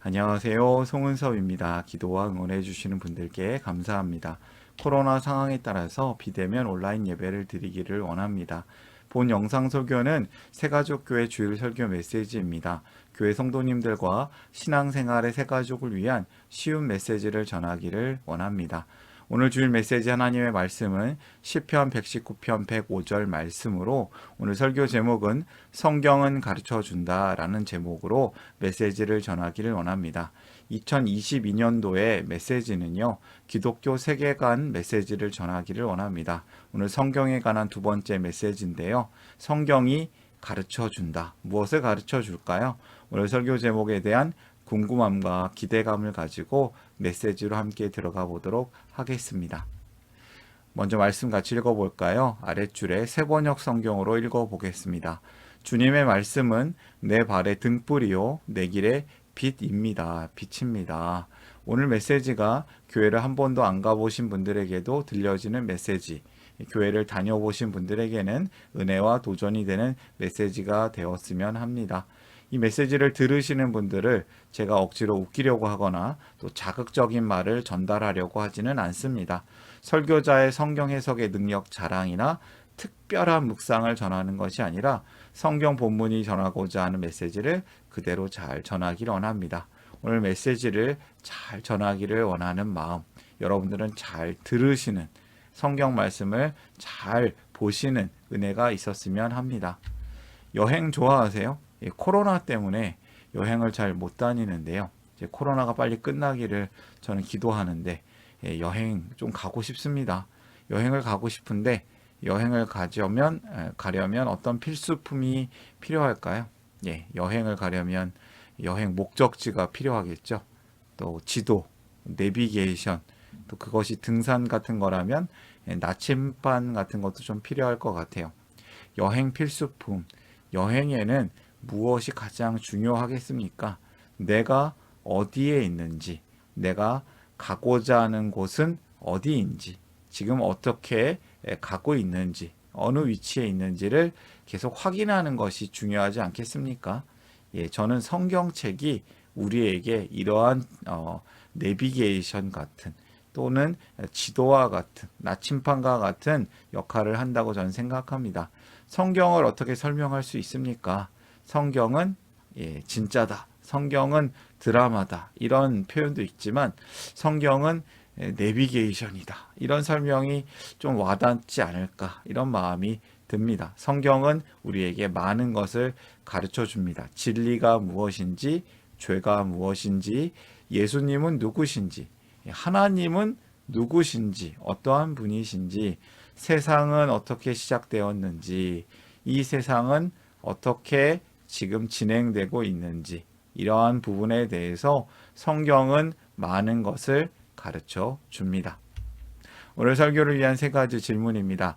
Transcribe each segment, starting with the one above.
안녕하세요. 송은섭입니다. 기도와 응원해 주시는 분들께 감사합니다. 코로나 상황에 따라서 비대면 온라인 예배를 드리기를 원합니다. 본 영상 설교는 새가족교회 주일 설교 메시지입니다. 교회 성도님들과 신앙생활의 새가족을 위한 쉬운 메시지를 전하기를 원합니다. 오늘 주일 메시지 하나님의 말씀은 시편 119편 105절 말씀으로, 오늘 설교 제목은 성경은 가르쳐 준다라는 제목으로 메시지를 전하기를 원합니다. 2022년도의 메시지는요, 기독교 세계관 메시지를 전하기를 원합니다. 오늘 성경에 관한 두 번째 메시지인데요. 성경이 가르쳐 준다. 무엇을 가르쳐 줄까요? 오늘 설교 제목에 대한 궁금함과 기대감을 가지고 메시지로 함께 들어가 보도록 하겠습니다. 먼저 말씀 같이 읽어볼까요? 아랫줄에 새번역 성경으로 읽어보겠습니다. 주님의 말씀은 내 발의 등불이요 내 길의 빛입니다. 빛입니다. 오늘 메시지가 교회를 한 번도 안 가보신 분들에게도 들려지는 메시지, 교회를 다녀보신 분들에게는 은혜와 도전이 되는 메시지가 되었으면 합니다. 이 메시지를 들으시는 분들을 제가 억지로 웃기려고 하거나 또 자극적인 말을 전달하려고 하지는 않습니다. 설교자의 성경 해석의 능력 자랑이나 특별한 묵상을 전하는 것이 아니라 성경 본문이 전하고자 하는 메시지를 그대로 잘 전하기를 원합니다. 오늘 메시지를 잘 전하기를 원하는 마음, 여러분들은 잘 들으시는, 성경 말씀을 잘 보시는 은혜가 있었으면 합니다. 여행 좋아하세요? 코로나 때문에 여행을 잘 못 다니는데요. 이제 코로나가 빨리 끝나기를 저는 기도하는데, 여행 좀 가고 싶습니다. 여행을 가고 싶은데 여행을 가려면 어떤 필수품이 필요할까요? 여행을 가려면 여행 목적지가 필요하겠죠. 또 지도, 내비게이션, 또 그것이 등산 같은 거라면 나침반 같은 것도 좀 필요할 것 같아요. 여행 필수품, 여행에는 무엇이 가장 중요하겠습니까? 내가 어디에 있는지, 내가 가고자 하는 곳은 어디인지, 지금 어떻게 가고 있는지, 어느 위치에 있는지를 계속 확인하는 것이 중요하지 않겠습니까? 저는 성경책이 우리에게 이러한 내비게이션 같은, 또는 지도와 같은, 나침반과 같은 역할을 한다고 저는 생각합니다. 성경을 어떻게 설명할 수 있습니까? 성경은 진짜다, 성경은 드라마다, 이런 표현도 있지만 성경은 내비게이션이다, 이런 설명이 좀 와닿지 않을까, 이런 마음이 듭니다. 성경은 우리에게 많은 것을 가르쳐 줍니다. 진리가 무엇인지, 죄가 무엇인지, 예수님은 누구신지, 하나님은 누구신지, 어떠한 분이신지, 세상은 어떻게 시작되었는지, 이 세상은 어떻게 지금 진행되고 있는지, 이러한 부분에 대해서 성경은 많은 것을 가르쳐 줍니다. 오늘 설교를 위한 세 가지 질문입니다.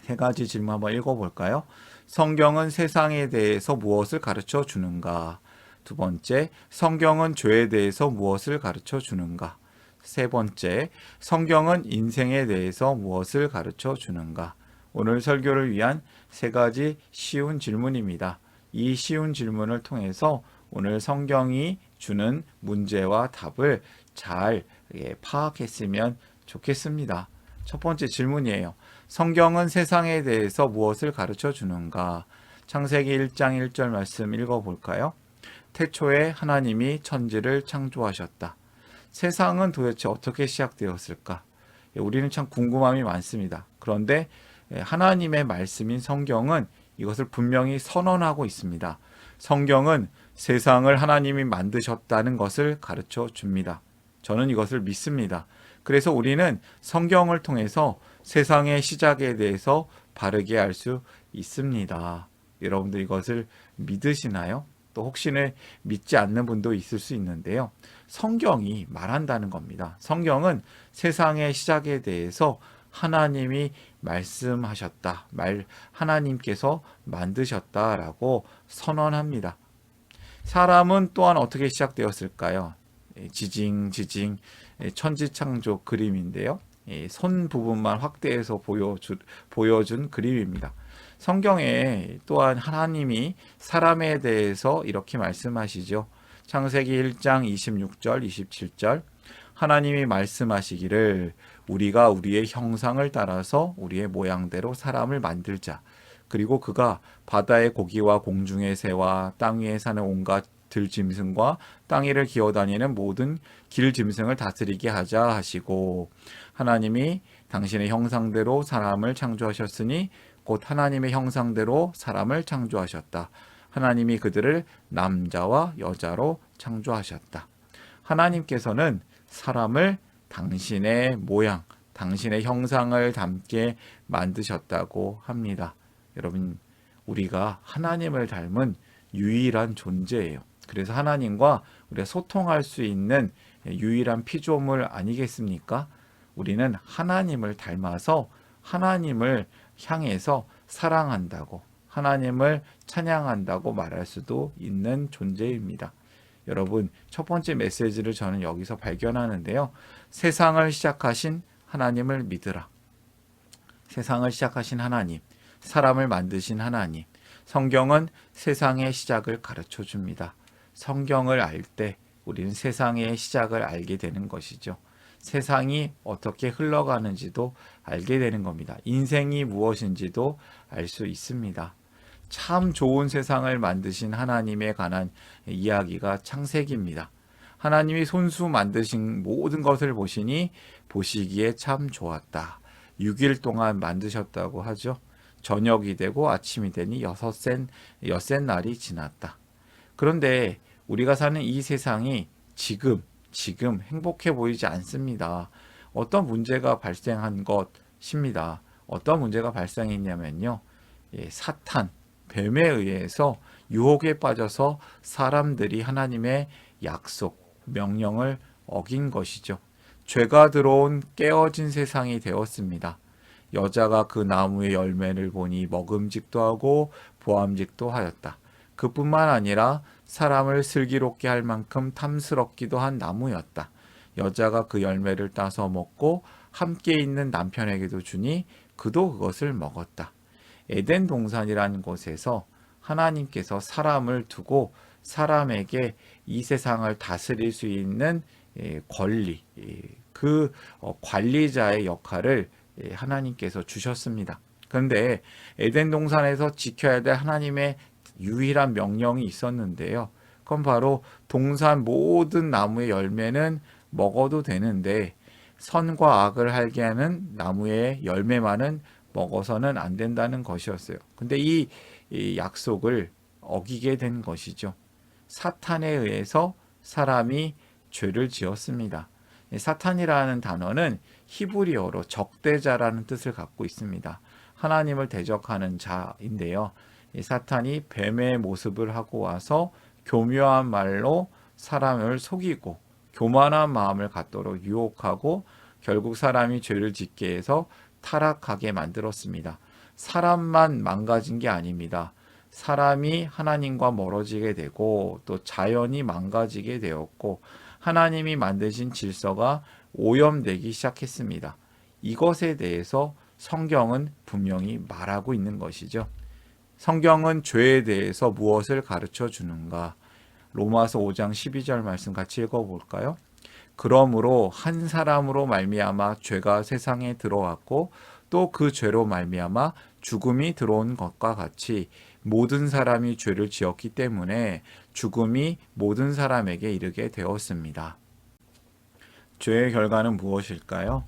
세 가지 질문 한번 읽어볼까요? 성경은 세상에 대해서 무엇을 가르쳐 주는가? 두 번째, 성경은 죄에 대해서 무엇을 가르쳐 주는가? 세 번째, 성경은 인생에 대해서 무엇을 가르쳐 주는가? 오늘 설교를 위한 세 가지 쉬운 질문입니다. 이 쉬운 질문을 통해서 오늘 성경이 주는 문제와 답을 잘 파악했으면 좋겠습니다. 첫 번째 질문이에요. 성경은 세상에 대해서 무엇을 가르쳐 주는가? 창세기 1장 1절 말씀 읽어볼까요? 태초에 하나님이 천지를 창조하셨다. 세상은 도대체 어떻게 시작되었을까? 우리는 참 궁금함이 많습니다. 그런데 하나님의 말씀인 성경은 이것을 분명히 선언하고 있습니다. 성경은 세상을 하나님이 만드셨다는 것을 가르쳐 줍니다. 저는 이것을 믿습니다. 그래서 우리는 성경을 통해서 세상의 시작에 대해서 바르게 알 수 있습니다. 여러분들 이것을 믿으시나요? 또 혹시나 믿지 않는 분도 있을 수 있는데요. 성경이 말한다는 겁니다. 성경은 세상의 시작에 대해서 하나님이 말씀하셨다, 하나님께서 만드셨다라고 선언합니다. 사람은 또한 어떻게 시작되었을까요? 지징 천지창조 그림인데요. 손 부분만 확대해서 보여준 그림입니다. 성경에 또한 하나님이 사람에 대해서 이렇게 말씀하시죠. 창세기 1장 26절, 27절 하나님이 말씀하시기를 우리가 우리의 형상을 따라서 우리의 모양대로 사람을 만들자. 그리고 그가 바다의 고기와 공중의 새와 땅 위에 사는 온갖 들짐승과 땅 위를 기어다니는 모든 길짐승을 다스리게 하자 하시고 하나님이 당신의 형상대로 사람을 창조하셨으니 곧 하나님의 형상대로 사람을 창조하셨다. 하나님이 그들을 남자와 여자로 창조하셨다. 하나님께서는 사람을 당신의 모양, 당신의 형상을 담게 만드셨다고 합니다. 여러분, 우리가 하나님을 닮은 유일한 존재예요. 그래서 하나님과 우리가 소통할 수 있는 유일한 피조물 아니겠습니까? 우리는 하나님을 닮아서 하나님을 향해서 사랑한다고, 하나님을 찬양한다고 말할 수도 있는 존재입니다. 여러분, 첫 번째 메시지를 저는 여기서 발견하는데요. 세상을 시작하신 하나님을 믿으라. 세상을 시작하신 하나님, 사람을 만드신 하나님. 성경은 세상의 시작을 가르쳐 줍니다. 성경을 알 때 우리는 세상의 시작을 알게 되는 것이죠. 세상이 어떻게 흘러가는지도 알게 되는 겁니다. 인생이 무엇인지도 알 수 있습니다. 참 좋은 세상을 만드신 하나님에 관한 이야기가 창세기입니다. 하나님이 손수 만드신 모든 것을 보시니 보시기에 참 좋았다. 6일 동안 만드셨다고 하죠. 저녁이 되고 아침이 되니 엿새 날이 지났다. 그런데 우리가 사는 이 세상이 지금 행복해 보이지 않습니다. 어떤 문제가 발생한 것입니다. 어떤 문제가 발생했냐면요. 사탄, 뱀에 의해서 유혹에 빠져서 사람들이 하나님의 약속, 명령을 어긴 것이죠. 죄가 들어온 깨어진 세상이 되었습니다. 여자가 그 나무의 열매를 보니 먹음직도 하고 보암직도 하였다. 그뿐만 아니라 사람을 슬기롭게 할 만큼 탐스럽기도 한 나무였다. 여자가 그 열매를 따서 먹고 함께 있는 남편에게도 주니 그도 그것을 먹었다. 에덴 동산이라는 곳에서 하나님께서 사람을 두고 사람에게 이 세상을 다스릴 수 있는 권리, 그 관리자의 역할을 하나님께서 주셨습니다. 그런데 에덴 동산에서 지켜야 될 하나님의 유일한 명령이 있었는데요. 그건 바로 동산 모든 나무의 열매는 먹어도 되는데 선과 악을 알게 하는 나무의 열매만은 먹어서는 안 된다는 것이었어요. 근데 이 약속을 어기게 된 것이죠. 사탄에 의해서 사람이 죄를 지었습니다. 사탄이라는 단어는 히브리어로 적대자라는 뜻을 갖고 있습니다. 하나님을 대적하는 자인데요. 사탄이 뱀의 모습을 하고 와서 교묘한 말로 사람을 속이고 교만한 마음을 갖도록 유혹하고 결국 사람이 죄를 짓게 해서 타락하게 만들었습니다. 사람만 망가진 게 아닙니다. 사람이 하나님과 멀어지게 되고 또 자연이 망가지게 되었고 하나님이 만드신 질서가 오염되기 시작했습니다. 이것에 대해서 성경은 분명히 말하고 있는 것이죠. 성경은 죄에 대해서 무엇을 가르쳐 주는가? 로마서 5장 12절 말씀 같이 읽어볼까요? 그러므로 한 사람으로 말미암아 죄가 세상에 들어왔고 또 그 죄로 말미암아 죽음이 들어온 것과 같이 모든 사람이 죄를 지었기 때문에 죽음이 모든 사람에게 이르게 되었습니다. 죄의 결과는 무엇일까요?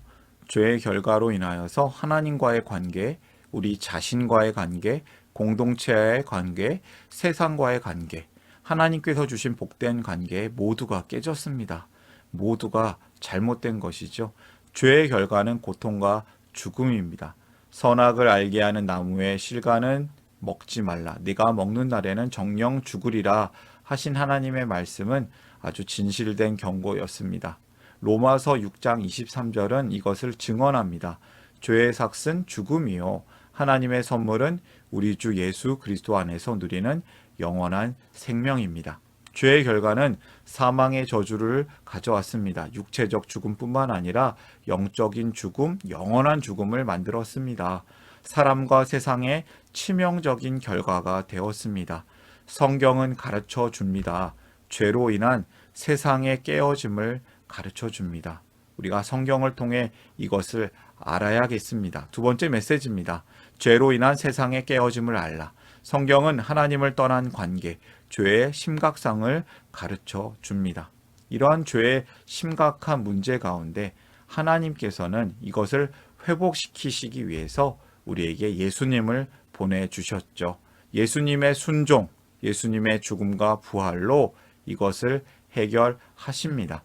죄의 결과로 인하여서 하나님과의 관계, 우리 자신과의 관계, 공동체와의 관계, 세상과의 관계, 하나님께서 주신 복된 관계 모두가 깨졌습니다. 모두가 잘못된 것이죠. 죄의 결과는 고통과 죽음입니다. 선악을 알게 하는 나무의 실과는 먹지 말라. 네가 먹는 날에는 정령 죽으리라 하신 하나님의 말씀은 아주 진실된 경고였습니다. 로마서 6장 23절은 이것을 증언합니다. 죄의 삭은 죽음이요 하나님의 선물은 우리 주 예수 그리스도 안에서 누리는 영원한 생명입니다. 죄의 결과는 사망의 저주를 가져왔습니다. 육체적 죽음뿐만 아니라 영적인 죽음, 영원한 죽음을 만들었습니다. 사람과 세상의 치명적인 결과가 되었습니다. 성경은 가르쳐 줍니다. 죄로 인한 세상의 깨어짐을 가르쳐 줍니다. 우리가 성경을 통해 이것을 알아야겠습니다. 두 번째 메시지입니다. 죄로 인한 세상의 깨어짐을 알라. 성경은 하나님을 떠난 관계, 죄의 심각성을 가르쳐 줍니다. 이러한 죄의 심각한 문제 가운데 하나님께서는 이것을 회복시키시기 위해서 우리에게 예수님을 보내주셨죠. 예수님의 순종, 예수님의 죽음과 부활로 이것을 해결하십니다.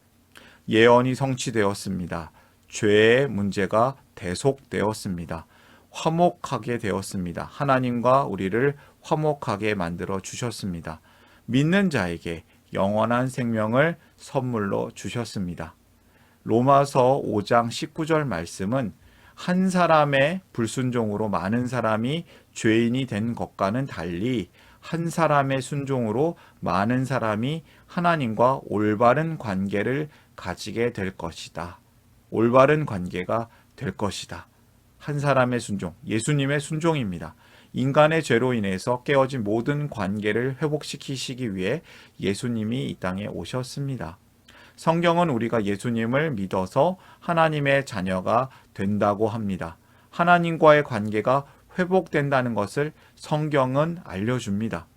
예언이 성취되었습니다. 죄의 문제가 대속되었습니다. 화목하게 되었습니다. 하나님과 우리를 화목하게 만들어 주셨습니다. 믿는 자에게 영원한 생명을 선물로 주셨습니다. 로마서 5장 19절 말씀은 한 사람의 불순종으로 많은 사람이 죄인이 된 것과는 달리 한 사람의 순종으로 많은 사람이 하나님과 올바른 관계를 가지게 될 것이다. 올바른 관계가 될 것이다. 한 사람의 순종, 예수님의 순종입니다. 인간의 죄로 인해서 깨어진 모든 관계를 회복시키시기 위해 예수님이 이 땅에 오셨습니다. 성경은 우리가 예수님을 믿어서 하나님의 자녀가 된다고 합니다. 하나님과의 관계가 회복된다는 것을 성경은 알려줍니다.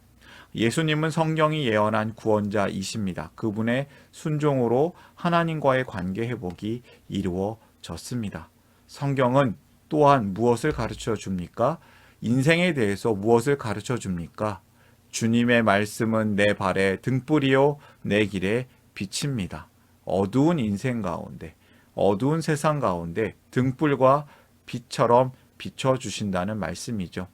예수님은 성경이 예언한 구원자이십니다. 그분의 순종으로 하나님과의 관계 회복이 이루어졌습니다. 성경은 또한 무엇을 가르쳐 줍니까? 인생에 대해서 무엇을 가르쳐 줍니까? 주님의 말씀은 내 발의 등불이요 내 길의 빛입니다. 어두운 인생 가운데, 어두운 세상 가운데 등불과 빛처럼 비춰주신다는 말씀이죠.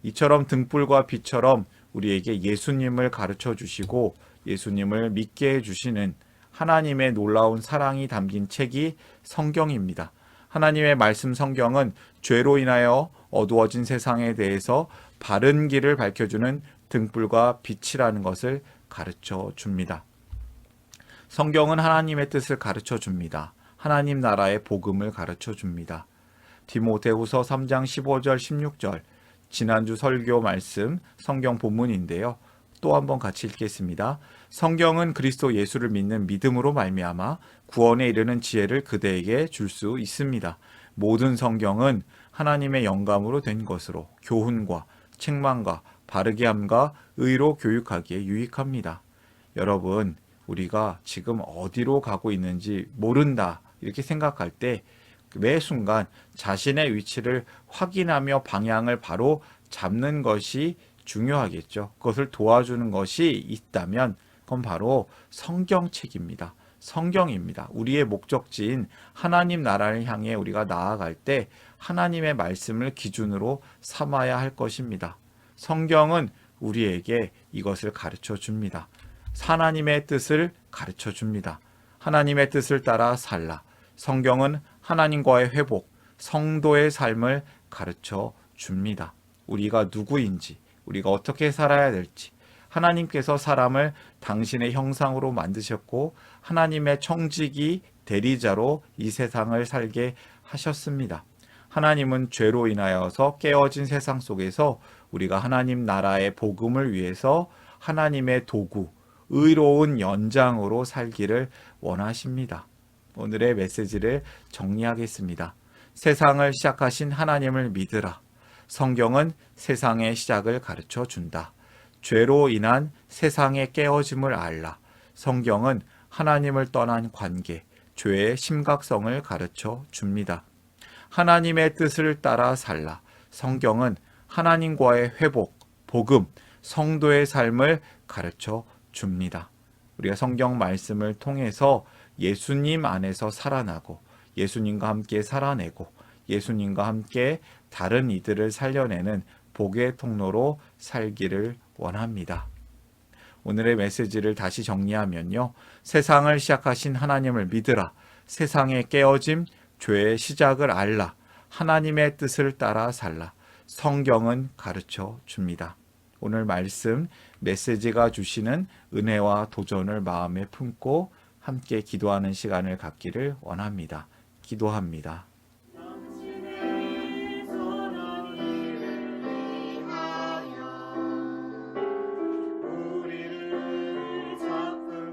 이처럼 등불과 빛처럼 우리에게 예수님을 가르쳐 주시고 예수님을 믿게 해주시는 하나님의 놀라운 사랑이 담긴 책이 성경입니다. 하나님의 말씀 성경은 죄로 인하여 어두워진 세상에 대해서 바른 길을 밝혀주는 등불과 빛이라는 것을 가르쳐 줍니다. 성경은 하나님의 뜻을 가르쳐 줍니다. 하나님 나라의 복음을 가르쳐 줍니다. 디모데후서 3장 15절 16절 지난주 설교 말씀 성경 본문인데요. 또 한번 같이 읽겠습니다. 성경은 그리스도 예수를 믿는 믿음으로 말미암아 구원에 이르는 지혜를 그대에게 줄 수 있습니다. 모든 성경은 하나님의 영감으로 된 것으로 교훈과 책망과 바르게 함과 의로 교육하기에 유익합니다. 여러분, 우리가 지금 어디로 가고 있는지 모른다 이렇게 생각할 때 매 순간 자신의 위치를 확인하며 방향을 바로 잡는 것이 중요하겠죠. 그것을 도와주는 것이 있다면 그건 바로 성경책입니다. 성경입니다. 우리의 목적지인 하나님 나라를 향해 우리가 나아갈 때 하나님의 말씀을 기준으로 삼아야 할 것입니다. 성경은 우리에게 이것을 가르쳐 줍니다. 하나님의 뜻을 가르쳐 줍니다. 하나님의 뜻을 따라 살라. 성경은 하나님과의 회복, 성도의 삶을 가르쳐 줍니다. 우리가 누구인지, 우리가 어떻게 살아야 될지, 하나님께서 사람을 당신의 형상으로 만드셨고 하나님의 청지기 대리자로 이 세상을 살게 하셨습니다. 하나님은 죄로 인하여서 깨어진 세상 속에서 우리가 하나님 나라의 복음을 위해서 하나님의 도구, 의로운 연장으로 살기를 원하십니다. 오늘의 메시지를 정리하겠습니다. 세상을 시작하신 하나님을 믿으라. 성경은 세상의 시작을 가르쳐 준다. 죄로 인한 세상의 깨어짐을 알라. 성경은 하나님을 떠난 관계, 죄의 심각성을 가르쳐 줍니다. 하나님의 뜻을 따라 살라. 성경은 하나님과의 회복, 복음, 성도의 삶을 가르쳐 줍니다. 우리가 성경 말씀을 통해서 예수님 안에서 살아나고 예수님과 함께 살아내고 예수님과 함께 다른 이들을 살려내는 복의 통로로 살기를 원합니다. 오늘의 메시지를 다시 정리하면요. 세상을 시작하신 하나님을 믿으라. 세상의 깨어짐, 죄의 시작을 알라. 하나님의 뜻을 따라 살라. 성경은 가르쳐 줍니다. 오늘 말씀, 메시지가 주시는 은혜와 도전을 마음에 품고 함께 기도하는 시간을 갖기를 원합니다. 기도합니다. 우리를 잡고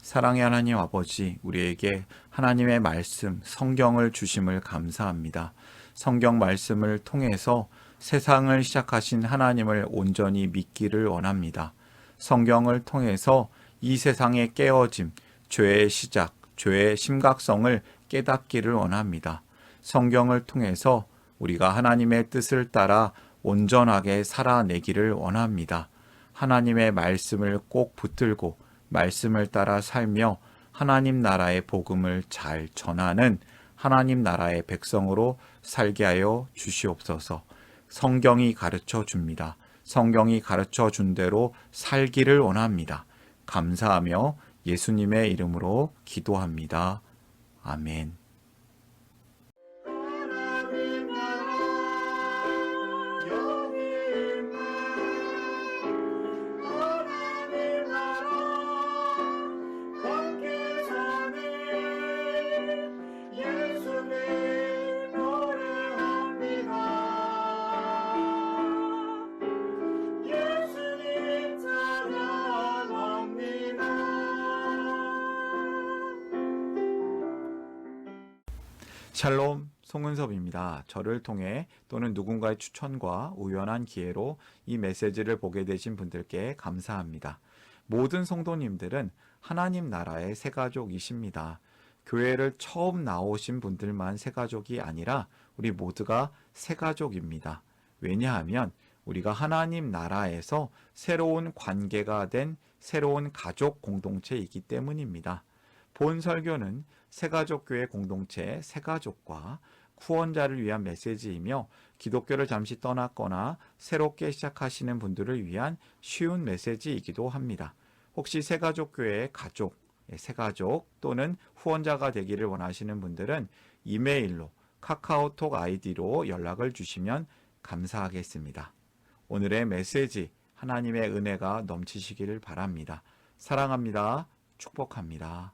사랑의 하나님 아버지, 우리에게 하나님의 말씀, 성경을 주심을 감사합니다. 성경 말씀을 통해서 세상을 시작하신 하나님을 온전히 믿기를 원합니다. 성경을 통해서 이 세상의 깨어짐, 죄의 시작, 죄의 심각성을 깨닫기를 원합니다. 성경을 통해서 우리가 하나님의 뜻을 따라 온전하게 살아내기를 원합니다. 하나님의 말씀을 꼭 붙들고 말씀을 따라 살며 하나님 나라의 복음을 잘 전하는 하나님 나라의 백성으로 살게 하여 주시옵소서. 성경이 가르쳐 줍니다. 성경이 가르쳐 준 대로 살기를 원합니다. 감사하며 예수님의 이름으로 기도합니다. 아멘. 샬롬, 송은섭입니다. 저를 통해 또는 누군가의 추천과 우연한 기회로 이 메시지를 보게 되신 분들께 감사합니다. 모든 성도님들은 하나님 나라의 새가족이십니다. 교회를 처음 나오신 분들만 새가족이 아니라 우리 모두가 새가족입니다. 왜냐하면 우리가 하나님 나라에서 새로운 관계가 된 새로운 가족 공동체이기 때문입니다. 본 설교는 새가족교회 공동체 새가족과 후원자를 위한 메시지이며 기독교를 잠시 떠났거나 새롭게 시작하시는 분들을 위한 쉬운 메시지이기도 합니다. 혹시 새가족교회의 가족, 새가족 또는 후원자가 되기를 원하시는 분들은 이메일로 카카오톡 아이디로 연락을 주시면 감사하겠습니다. 오늘의 메시지 하나님의 은혜가 넘치시기를 바랍니다. 사랑합니다. 축복합니다.